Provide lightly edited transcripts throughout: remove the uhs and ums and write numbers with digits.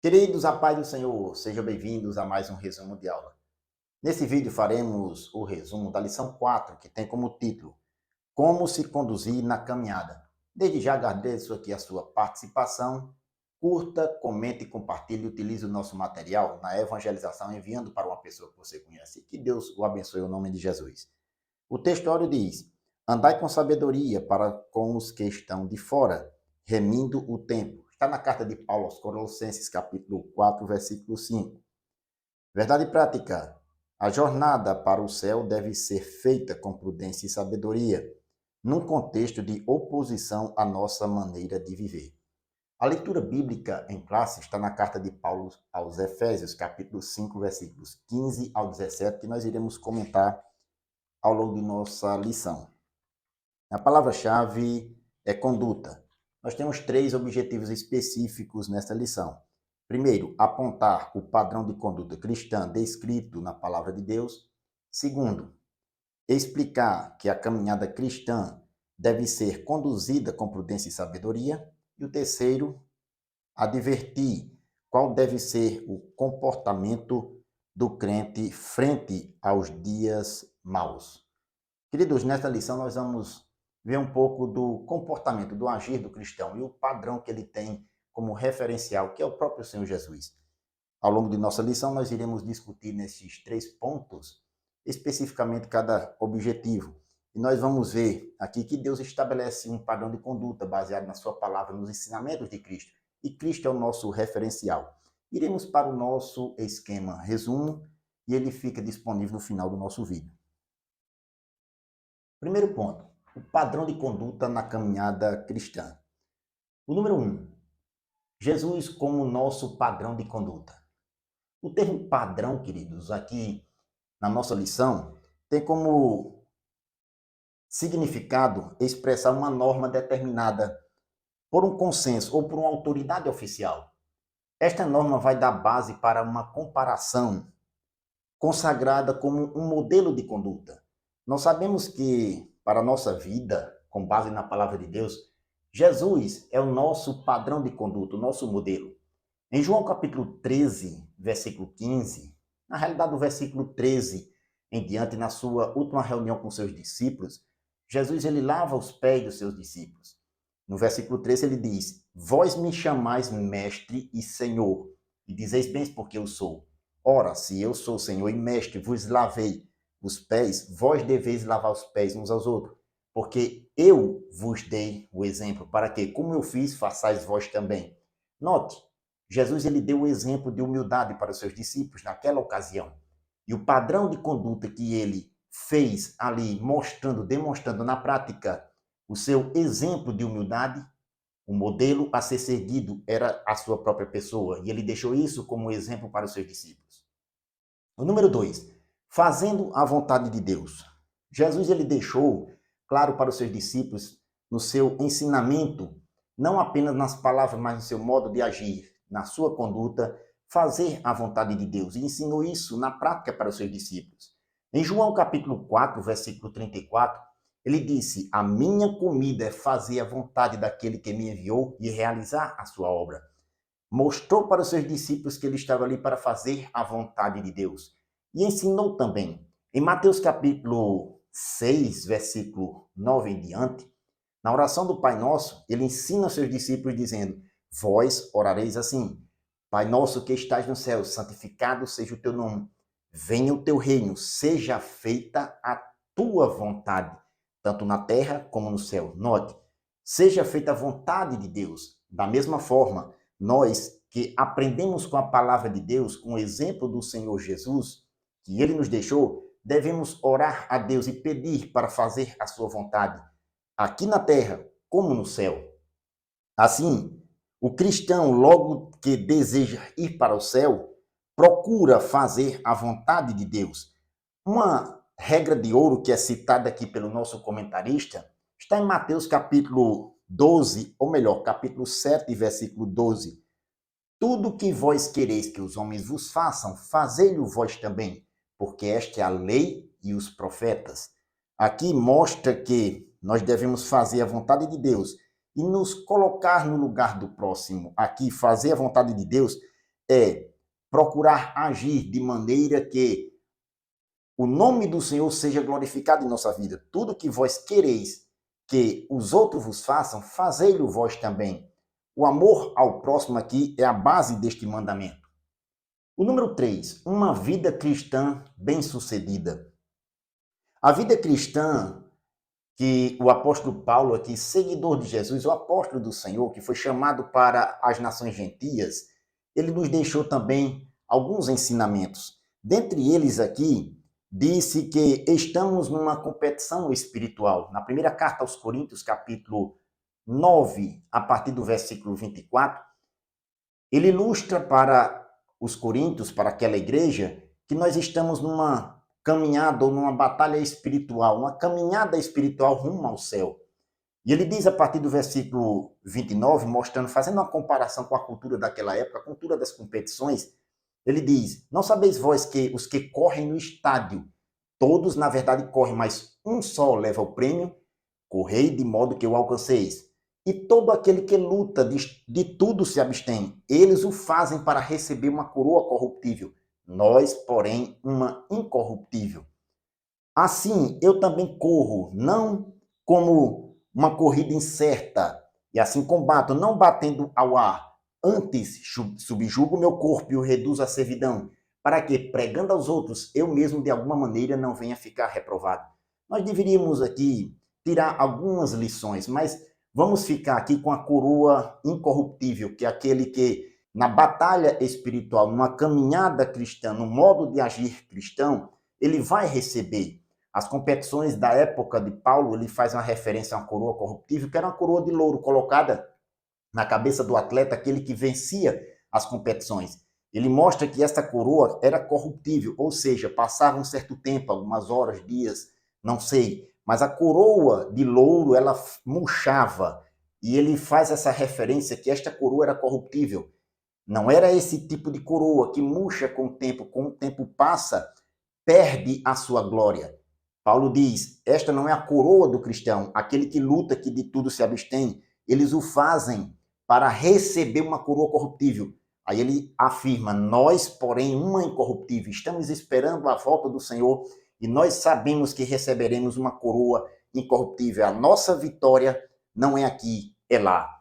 Queridos, a paz do Senhor, sejam bem-vindos a mais um resumo de aula. Nesse vídeo faremos o resumo da lição 4, que tem como título Como se conduzir na caminhada. Desde já agradeço aqui a sua participação. Curta, comente, compartilhe e utilize o nosso material na evangelização enviando para uma pessoa que você conhece. Que Deus o abençoe em nome de Jesus. O textório diz: Andai com sabedoria para com os que estão de fora, remindo o tempo. Está na carta de Paulo aos Colossenses, capítulo 4, versículo 5. Verdade prática. A jornada para o céu deve ser feita com prudência e sabedoria, num contexto de oposição à nossa maneira de viver. A leitura bíblica em classe está na carta de Paulo aos Efésios, capítulo 5, versículos 15 ao 17, que nós iremos comentar ao longo de nossa lição. A palavra-chave é conduta. Nós temos 3 objetivos específicos nesta lição. Primeiro, apontar o padrão de conduta cristã descrito na palavra de Deus. Segundo, explicar que a caminhada cristã deve ser conduzida com prudência e sabedoria. E o terceiro, advertir qual deve ser o comportamento do crente frente aos dias maus. Queridos, nesta lição nós vamos ver um pouco do comportamento, do agir do cristão e o padrão que ele tem como referencial, que é o próprio Senhor Jesus. Ao longo de nossa lição, nós iremos discutir nesses 3 pontos, especificamente cada objetivo. E nós vamos ver aqui que Deus estabelece um padrão de conduta baseado na sua palavra, nos ensinamentos de Cristo. E Cristo é o nosso referencial. Iremos para o nosso esquema resumo e ele fica disponível no final do nosso vídeo. Primeiro ponto, o padrão de conduta na caminhada cristã. O número 1, Jesus como nosso padrão de conduta. O termo padrão, queridos, aqui na nossa lição, tem como significado expressar uma norma determinada por um consenso ou por uma autoridade oficial. Esta norma vai dar base para uma comparação consagrada como um modelo de conduta. Nós sabemos que, para a nossa vida, com base na palavra de Deus, Jesus é o nosso padrão de conduta, o nosso modelo. Em João capítulo 13, versículo 15, na realidade do versículo 13 em diante, na sua última reunião com seus discípulos, Jesus ele lava os pés dos seus discípulos. No versículo 13 ele diz: Vós me chamais mestre e senhor, e dizeis bem porque eu sou. Ora, se eu sou senhor e mestre, vos lavei os pés, vós deveis lavar os pés uns aos outros, porque eu vos dei o exemplo, para que, como eu fiz, façais vós também. Note, Jesus ele deu o exemplo de humildade para os seus discípulos naquela ocasião. E o padrão de conduta que ele fez ali, demonstrando na prática o seu exemplo de humildade, o modelo a ser seguido era a sua própria pessoa. E ele deixou isso como exemplo para os seus discípulos. O número 2, fazendo a vontade de Deus. Jesus ele deixou claro para os seus discípulos no seu ensinamento, não apenas nas palavras, mas no seu modo de agir, na sua conduta, fazer a vontade de Deus. E ensinou isso na prática para os seus discípulos. Em João capítulo 4, versículo 34, ele disse: A minha comida é fazer a vontade daquele que me enviou e realizar a sua obra. Mostrou para os seus discípulos que ele estava ali para fazer a vontade de Deus. E ensinou também. Em Mateus capítulo 6, versículo 9 em diante, na oração do Pai Nosso, ele ensina aos seus discípulos dizendo: Vós orareis assim: Pai nosso que estás no céu, santificado seja o teu nome. Venha o teu reino, seja feita a tua vontade, tanto na terra como no céu. Note, seja feita a vontade de Deus. Da mesma forma, nós que aprendemos com a palavra de Deus, com o exemplo do Senhor Jesus, que ele nos deixou, devemos orar a Deus e pedir para fazer a sua vontade, aqui na terra como no céu. Assim, o cristão, logo que deseja ir para o céu, procura fazer a vontade de Deus. Uma regra de ouro que é citada aqui pelo nosso comentarista está em Mateus capítulo 12, ou melhor, capítulo 7, versículo 12. Tudo que vós quereis que os homens vos façam, fazei-o vós também, porque esta é a lei e os profetas. Aqui mostra que nós devemos fazer a vontade de Deus e nos colocar no lugar do próximo. Aqui, fazer a vontade de Deus é procurar agir de maneira que o nome do Senhor seja glorificado em nossa vida. Tudo que vós quereis que os outros vos façam, fazei-lo vós também. O amor ao próximo aqui é a base deste mandamento. O número 3, uma vida cristã bem-sucedida. A vida cristã que o apóstolo Paulo aqui, seguidor de Jesus, o apóstolo do Senhor, que foi chamado para as nações gentias, ele nos deixou também alguns ensinamentos. Dentre eles aqui, disse que estamos numa competição espiritual. Na primeira carta aos Coríntios, capítulo 9, a partir do versículo 24, ele ilustra para os coríntios, para aquela igreja, que nós estamos numa caminhada ou numa batalha espiritual, uma caminhada espiritual rumo ao céu. E ele diz a partir do versículo 29, mostrando, fazendo uma comparação com a cultura daquela época, a cultura das competições, ele diz: não sabeis vós que os que correm no estádio, todos na verdade correm, mas um só leva o prêmio? Correi de modo que o alcanceis. E todo aquele que luta de tudo se abstém. Eles o fazem para receber uma coroa corruptível. Nós, porém, uma incorruptível. Assim, eu também corro, não como uma corrida incerta, e assim combato, não batendo ao ar. Antes, subjugo meu corpo e o reduzo à servidão, para que, pregando aos outros, eu mesmo, de alguma maneira, não venha ficar reprovado. Nós deveríamos aqui tirar algumas lições, mas vamos ficar aqui com a coroa incorruptível, que é aquele que, na batalha espiritual, numa caminhada cristã, no modo de agir cristão, ele vai receber. As competições da época de Paulo, ele faz uma referência a uma coroa corruptível, que era uma coroa de louro colocada na cabeça do atleta, aquele que vencia as competições. Ele mostra que esta coroa era corruptível, ou seja, passava um certo tempo, algumas horas, dias, não sei, mas a coroa de louro, ela murchava, e ele faz essa referência que esta coroa era corruptível. Não era esse tipo de coroa que murcha com o tempo passa, perde a sua glória. Paulo diz, esta não é a coroa do cristão, aquele que luta, que de tudo se abstém. Eles o fazem para receber uma coroa corruptível. Aí ele afirma, nós, porém, uma incorruptível. Estamos esperando a volta do Senhor e nós sabemos que receberemos uma coroa incorruptível. A nossa vitória não é aqui, é lá.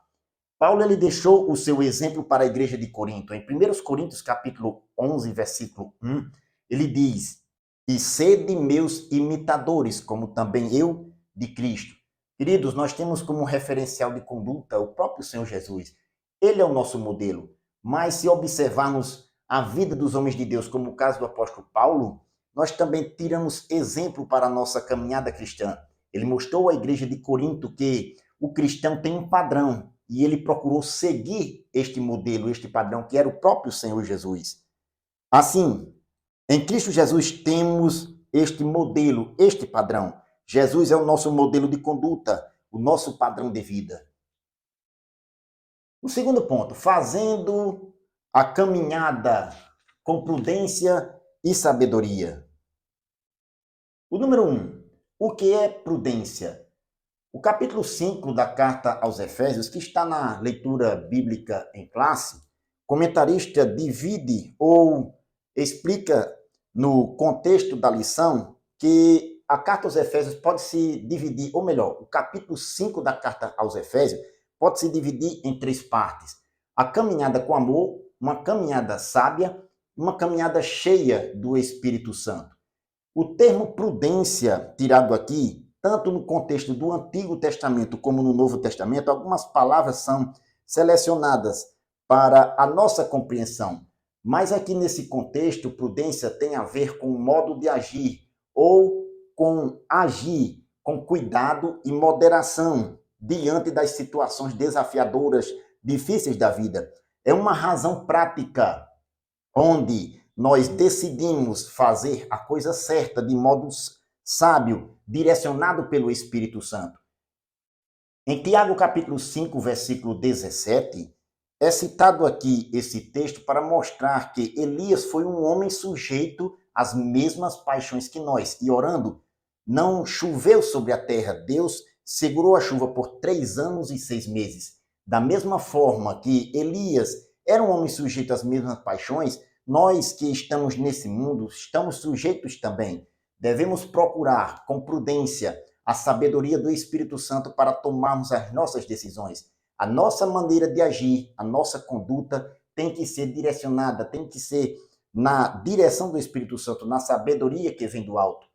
Paulo ele deixou o seu exemplo para a igreja de Corinto. Em 1 Coríntios, capítulo 11, versículo 1, ele diz, e sede meus imitadores, como também eu de Cristo. Queridos, nós temos como referencial de conduta o próprio Senhor Jesus. Ele é o nosso modelo. Mas se observarmos a vida dos homens de Deus, como o caso do apóstolo Paulo, nós também tiramos exemplo para a nossa caminhada cristã. Ele mostrou à igreja de Corinto que o cristão tem um padrão e ele procurou seguir este modelo, este padrão, que era o próprio Senhor Jesus. Assim, em Cristo Jesus temos este modelo, este padrão. Jesus é o nosso modelo de conduta, o nosso padrão de vida. O segundo ponto, fazendo a caminhada com prudência e sabedoria. O número 1, o que é prudência? O capítulo 5 da carta aos Efésios, que está na leitura bíblica em classe, comentarista divide ou explica no contexto da lição que a carta aos Efésios pode se dividir, ou melhor, o capítulo 5 da carta aos Efésios pode se dividir em 3 partes. A caminhada com amor, uma caminhada sábia, uma caminhada cheia do Espírito Santo. O termo prudência, tirado aqui, tanto no contexto do Antigo Testamento como no Novo Testamento, algumas palavras são selecionadas para a nossa compreensão. Mas aqui nesse contexto, prudência tem a ver com o modo de agir, ou com agir com cuidado e moderação diante das situações desafiadoras, difíceis da vida. É uma razão prática, onde nós decidimos fazer a coisa certa de modo sábio, direcionado pelo Espírito Santo. Em Tiago capítulo 5, versículo 17, é citado aqui esse texto para mostrar que Elias foi um homem sujeito às mesmas paixões que nós, e orando, não choveu sobre a terra. Deus segurou a chuva por 3 anos e 6 meses. Da mesma forma que Elias, era um homem sujeito às mesmas paixões, nós que estamos nesse mundo estamos sujeitos também. Devemos procurar com prudência a sabedoria do Espírito Santo para tomarmos as nossas decisões. A nossa maneira de agir, a nossa conduta tem que ser direcionada, tem que ser na direção do Espírito Santo, na sabedoria que vem do alto.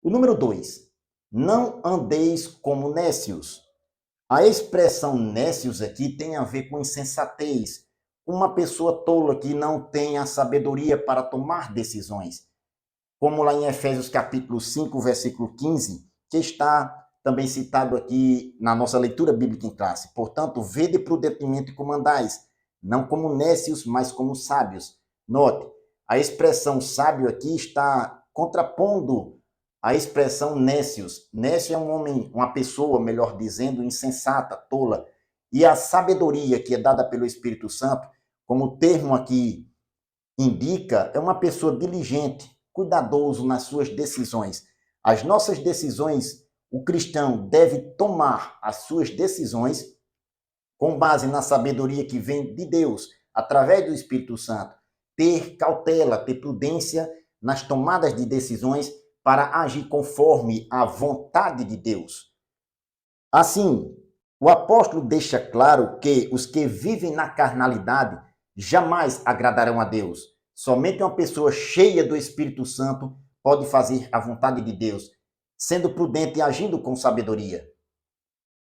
O número 2, não andeis como nécios. A expressão nécios aqui tem a ver com insensatez. Uma pessoa tola que não tem a sabedoria para tomar decisões. Como lá em Efésios capítulo 5, versículo 15, que está também citado aqui na nossa leitura bíblica em classe. Portanto, vede prudentemente como andais, não como nécios, mas como sábios. Note, a expressão sábio aqui está contrapondo a expressão nécios. Nécio é um homem, uma pessoa, melhor dizendo, insensata, tola. E a sabedoria que é dada pelo Espírito Santo, como o termo aqui indica, é uma pessoa diligente, cuidadoso nas suas decisões. As nossas decisões, o cristão deve tomar as suas decisões com base na sabedoria que vem de Deus, através do Espírito Santo. Ter cautela, ter prudência nas tomadas de decisões para agir conforme a vontade de Deus. Assim, o apóstolo deixa claro que os que vivem na carnalidade jamais agradarão a Deus. Somente uma pessoa cheia do Espírito Santo pode fazer a vontade de Deus, sendo prudente e agindo com sabedoria.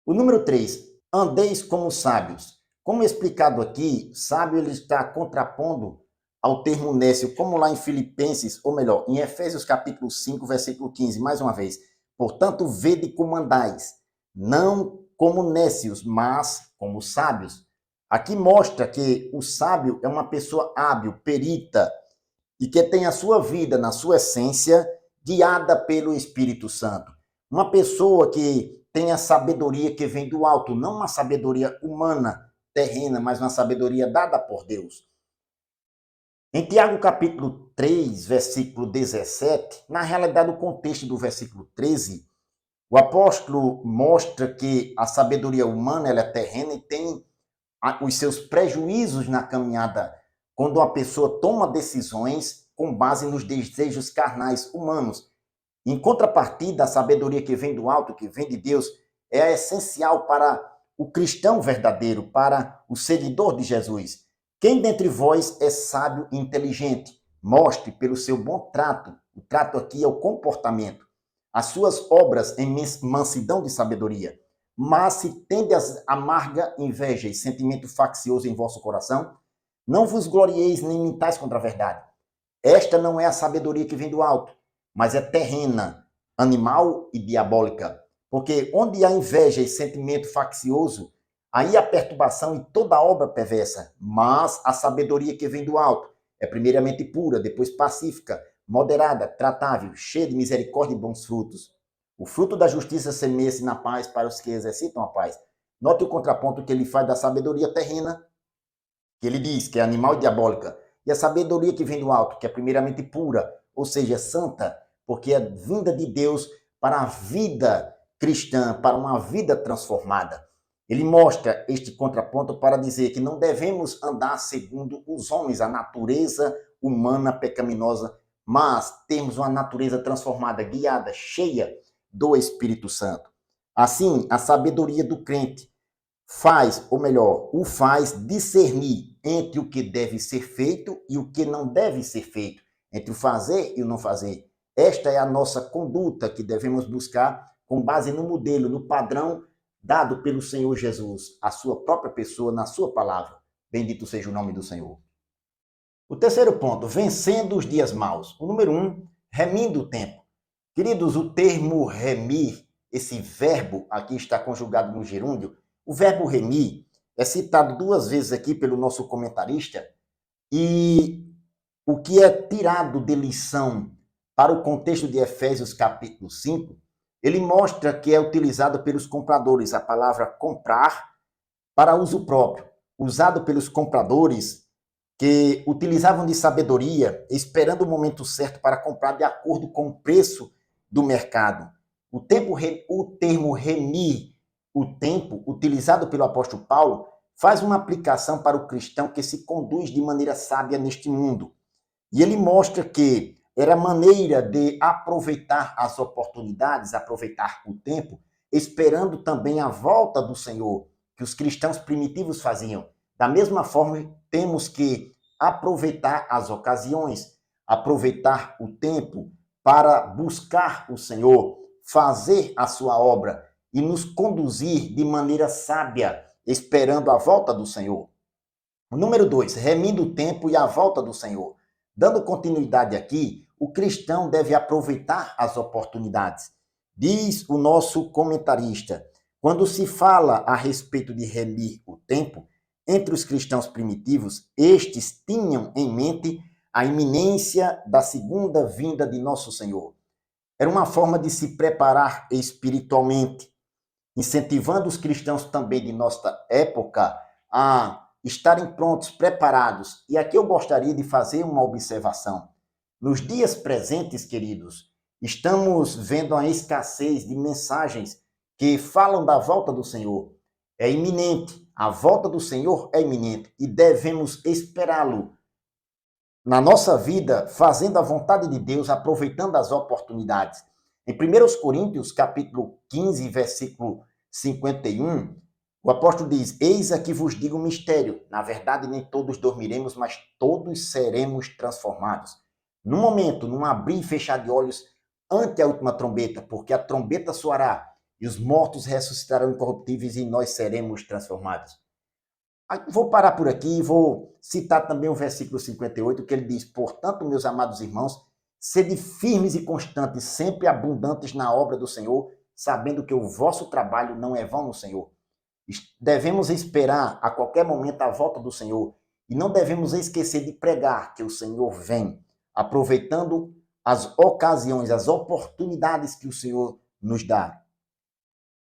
O número 3, andeis como sábios. Como explicado aqui, sábio ele está contrapondo ao termo nécio, como lá em Filipenses, ou melhor, em Efésios capítulo 5, versículo 15, mais uma vez. Portanto, vede como andais, não como nécios, mas como sábios. Aqui mostra que o sábio é uma pessoa hábil, perita, e que tem a sua vida, na sua essência, guiada pelo Espírito Santo. Uma pessoa que tem a sabedoria que vem do alto, não uma sabedoria humana, terrena, mas uma sabedoria dada por Deus. Em Tiago capítulo 3, versículo 17, na realidade o contexto do versículo 13, o apóstolo mostra que a sabedoria humana ela é terrena e tem os seus prejuízos na caminhada quando uma pessoa toma decisões com base nos desejos carnais humanos. Em contrapartida, a sabedoria que vem do alto, que vem de Deus, é essencial para o cristão verdadeiro, para o seguidor de Jesus. Quem dentre vós é sábio e inteligente? Mostre pelo seu bom trato. O trato aqui é o comportamento. As suas obras em mansidão de sabedoria. Mas se tendes amarga inveja e sentimento faccioso em vosso coração, não vos glorieis nem mintais contra a verdade. Esta não é a sabedoria que vem do alto, mas é terrena, animal e diabólica. Porque onde há inveja e sentimento faccioso, aí há perturbação e toda obra perversa. Mas a sabedoria que vem do alto é primeiramente pura, depois pacífica, moderada, tratável, cheia de misericórdia e bons frutos. O fruto da justiça semeia-se na paz para os que exercitam a paz. Note o contraponto que ele faz da sabedoria terrena, que ele diz que é animal e diabólica, e a sabedoria que vem do alto, que é primeiramente pura, ou seja, santa, porque é vinda de Deus para a vida cristã, para uma vida transformada. Ele mostra este contraponto para dizer que não devemos andar segundo os homens, a natureza humana pecaminosa, mas temos uma natureza transformada, guiada, cheia do Espírito Santo. Assim, a sabedoria do crente faz, ou melhor, o faz discernir entre o que deve ser feito e o que não deve ser feito, entre o fazer e o não fazer. Esta é a nossa conduta que devemos buscar com base no modelo, no padrão dado pelo Senhor Jesus, a sua própria pessoa, na sua palavra. Bendito seja o nome do Senhor. O terceiro ponto, vencendo os dias maus. O número 1, remindo o tempo. Queridos, o termo remir, esse verbo aqui está conjugado no gerúndio, o verbo remir é citado 2 vezes aqui pelo nosso comentarista e o que é tirado de lição para o contexto de Efésios capítulo 5, ele mostra que é utilizado pelos compradores, a palavra comprar para uso próprio, usado pelos compradores que utilizavam de sabedoria, esperando o momento certo para comprar de acordo com o preço do mercado. O termo remir, o tempo utilizado pelo apóstolo Paulo, faz uma aplicação para o cristão que se conduz de maneira sábia neste mundo. E ele mostra que era maneira de aproveitar as oportunidades, aproveitar o tempo, esperando também a volta do Senhor, que os cristãos primitivos faziam. Da mesma forma, temos que aproveitar as ocasiões, aproveitar o tempo para buscar o Senhor, fazer a sua obra e nos conduzir de maneira sábia, esperando a volta do Senhor. Número 2, remindo o tempo e a volta do Senhor. Dando continuidade aqui, o cristão deve aproveitar as oportunidades. Diz o nosso comentarista, quando se fala a respeito de remir o tempo, entre os cristãos primitivos, estes tinham em mente a iminência da segunda vinda de nosso Senhor. Era uma forma de se preparar espiritualmente, incentivando os cristãos também de nossa época a estarem prontos, preparados. E aqui eu gostaria de fazer uma observação. Nos dias presentes, queridos, estamos vendo a escassez de mensagens que falam da volta do Senhor. É iminente, a volta do Senhor é iminente e devemos esperá-lo na nossa vida, fazendo a vontade de Deus, aproveitando as oportunidades. Em 1 Coríntios, capítulo 15, versículo 51, o apóstolo diz, eis aqui vos digo um mistério, na verdade nem todos dormiremos, mas todos seremos transformados. No momento, num abrir e fechar de olhos, ante a última trombeta, porque a trombeta soará, e os mortos ressuscitarão incorruptíveis e nós seremos transformados. Vou parar por aqui e vou citar também o versículo 58, que ele diz, portanto, meus amados irmãos, sede firmes e constantes, sempre abundantes na obra do Senhor, sabendo que o vosso trabalho não é vão no Senhor. Devemos esperar a qualquer momento a volta do Senhor e não devemos esquecer de pregar que o Senhor vem, aproveitando as ocasiões, as oportunidades que o Senhor nos dá.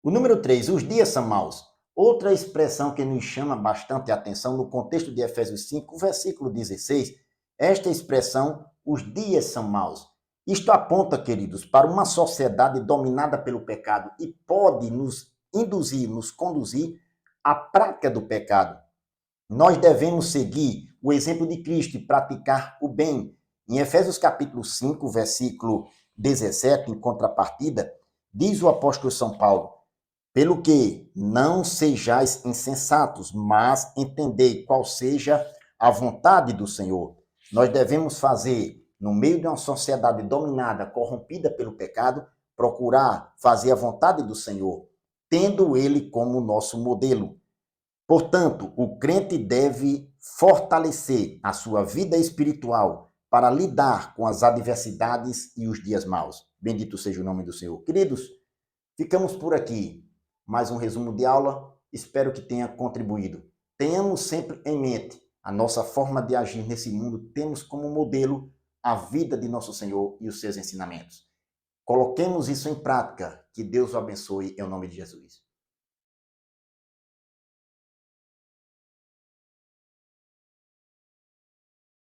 O número 3, os dias são maus. Outra expressão que nos chama bastante a atenção no contexto de Efésios 5, versículo 16, esta expressão, os dias são maus. Isto aponta, queridos, para uma sociedade dominada pelo pecado e pode nos induzir, nos conduzir à prática do pecado. Nós devemos seguir o exemplo de Cristo e praticar o bem. Em Efésios capítulo 5, versículo 17, em contrapartida, diz o apóstolo São Paulo, pelo que não sejais insensatos, mas entendei qual seja a vontade do Senhor. Nós devemos fazer, no meio de uma sociedade dominada, corrompida pelo pecado, procurar fazer a vontade do Senhor, tendo Ele como nosso modelo. Portanto, o crente deve fortalecer a sua vida espiritual para lidar com as adversidades e os dias maus. Bendito seja o nome do Senhor. Queridos, ficamos por aqui. Mais um resumo de aula, espero que tenha contribuído. Tenhamos sempre em mente a nossa forma de agir nesse mundo, temos como modelo a vida de nosso Senhor e os seus ensinamentos. Coloquemos isso em prática, que Deus o abençoe em nome de Jesus.